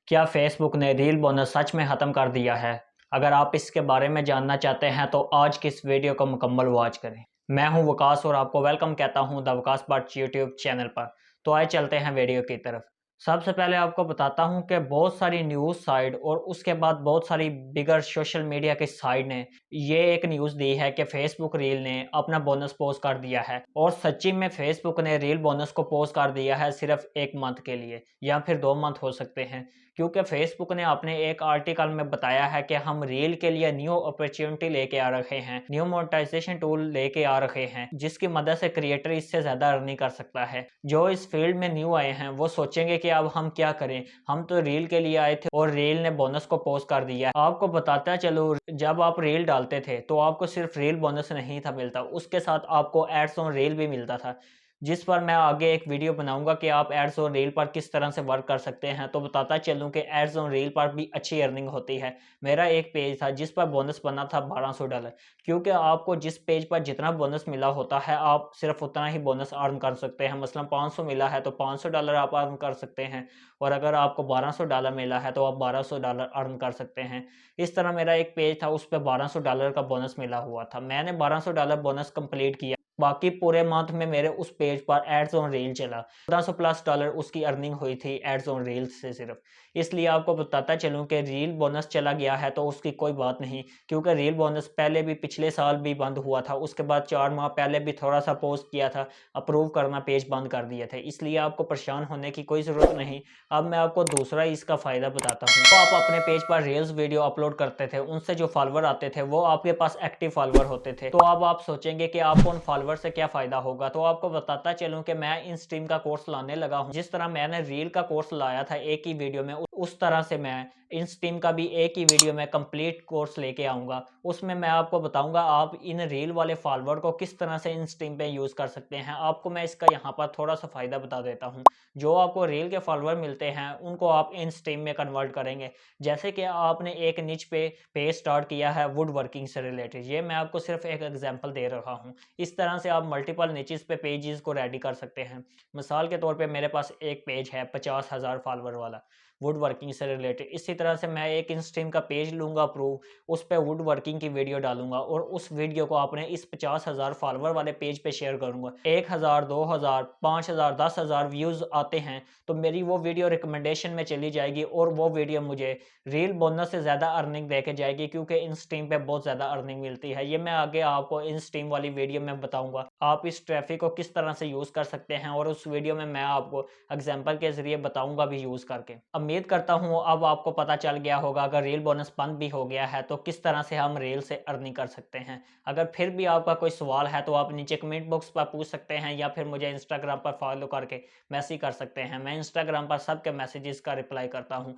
क्या फेसबुक ने reel bonus सच में ख़त्म कर दिया है? अगर आप इसके बारे में जानना चाहते हैं तो आज की इस वीडियो को मुकम्मल वॉच करें। मैं हूं वकास और आपको वेलकम कहता हूं the Waqas but YouTube channel पर। तो आइए चलते हैं वीडियो की तरफ। सबसे पहले आपको बताता हूं कि बहुत सारी न्यूज़ साइट और उसके बाद बहुत सारी बिगर सोशल मीडिया की साइट ने ये एक न्यूज़ दी है कि फेसबुक रील ने अपना बोनस पोस्ट कर दिया है। और सच्ची में फेसबुक ने रील बोनस को पोस्ट कर दिया है सिर्फ 1 मंथ के लिए या फिर 2 मंथ हो सकते हैं। क्योंकि फेसबुक ने अपने एक आर्टिकल में बताया है कि हम रील के लिए न्यू अपॉर्चुनिटी लेके आ रहे हैं, न्यू मोनेटाइजेशन टूल लेके आ रहे हैं, जिसकी मदद से क्रिएटर इससे ज़्यादा अर्निंग कर सकता है। जो इस फील्ड में न्यू आए हैं वो सोचेंगे कि अब हम क्या करें, हम तो रील के लिए आए थे और रील ने बोनस को पोस्ट कर दिया। आपको बताता चलो, जब आप रील डालते थे तो आपको सिर्फ रील बोनस नहीं था मिलता, उसके साथ आपको एड्स ऑन रील भी मिलता था, जिस पर मैं आगे एक वीडियो बनाऊंगा कि आप एड्स ऑन रील पर किस तरह से वर्क कर सकते हैं। तो बताता चलूं कि एड्स ऑन रील पर भी अच्छी अर्निंग होती है। मेरा एक पेज था जिस पर बोनस बना था $1200, क्योंकि आपको जिस पेज पर जितना बोनस मिला होता है आप सिर्फ उतना ही बोनस अर्न कर सकते हैं। मसलन 500 मिला है तो $500 आप अर्न कर सकते हैं, और अगर आपको $1200 मिला है तो आप $1200 अर्न कर सकते हैं। इस तरह मेरा एक पेज था, उस पर $1200 का बोनस मिला हुआ था। मैंने $1200 बोनस कंप्लीट किया। बाकी पूरे मंथ में मेरे उस पेज पर एड्स ऑन रील चला, $1400+ उसकी अर्निंग हुई थी एड्स ऑन रील से सिर्फ। इसलिए आपको बताता चलूं कि रील बोनस चला गया है तो उसकी कोई बात नहीं, क्योंकि रील बोनस पहले भी पिछले साल भी बंद हुआ था, उसके बाद 4 माह पहले भी थोड़ा सा पोस्ट किया था, अप्रूव करना पेज बंद कर दिए थे। इसलिए आपको परेशान होने की कोई ज़रूरत नहीं। अब मैं आपको दूसरा इसका फ़ायदा बताता हूँ। तो आप अपने पेज पर रील्स वीडियो अपलोड करते थे, उनसे जो फॉलोवर आते थे वो आपके पास एक्टिव फॉलोवर होते थे। तो अब आप सोचेंगे कि आपको उन फॉलोवर से क्या फ़ायदा होगा, तो आपको बताता चलूँ कि मैं इन स्ट्रीम का कोर्स लाने लगा हूँ। जिस तरह मैंने रील का कोर्स लाया था एक ही वीडियो में, उस तरह से मैं इन स्ट्रीम का भी एक ही वीडियो में कंप्लीट कोर्स लेके आऊँगा। उसमें मैं आपको बताऊँगा आप इन रील वाले फॉलोवर को किस तरह से इन स्ट्रीम पे यूज़ कर सकते हैं। आपको मैं इसका यहाँ पर थोड़ा सा फ़ायदा बता देता हूँ। जो आपको रील के फॉलोवर मिलते हैं उनको आप इन स्ट्रीम में कन्वर्ट करेंगे। जैसे कि आपने एक निच पे पेज स्टार्ट किया है वुड वर्किंग से रिलेटेड, ये मैं आपको सिर्फ एक एग्जांपल दे रहा हूँ। इस तरह से आप मल्टीपल निचेस पे पेजेस को रेडी कर सकते हैं। मिसाल के तौर पे मेरे पास एक पेज है 50,000 फॉलोवर वाला वुड वर्किंग से रिलेटेड। इसी तरह से मैं एक इंस्ट्रीम का पेज लूंगा अप्रूव, उस पर वुड वर्किंग की वीडियो डालूंगा और उस वीडियो को अपने इस 50,000 फॉलोवर वाले पेज पे शेयर करूंगा। 1,000 2,000 5,000 10,000 व्यूज आते हैं तो मेरी वो वीडियो रिकमेंडेशन में चली जाएगी और वो वीडियो मुझे रील बोनस से ज़्यादा अर्निंग देके जाएगी, क्योंकि इन स्ट्रीम पे बहुत ज़्यादा अर्निंग मिलती है। ये मैं आगे आपको इन स्ट्रीम वाली वीडियो में बताऊंगा आप इस ट्रैफिक को किस तरह से यूज़ कर सकते हैं, और उस वीडियो में मैं आपको एग्जाम्पल के जरिए बताऊंगा भी यूज़ करके। उम्मीद करता हूँ अब आपको पता चल गया होगा अगर रील बोनस बंद भी हो गया है तो किस तरह से हम रील से अर्निंग कर सकते हैं। अगर फिर भी आपका कोई सवाल है तो आप नीचे कमेंट बॉक्स पर पूछ सकते हैं या फिर मुझे इंस्टाग्राम पर फॉलो करके मैसेज कर सकते हैं। मैं इंस्टाग्राम पर सबके मैसेजेस का रिप्लाई करता हूँ।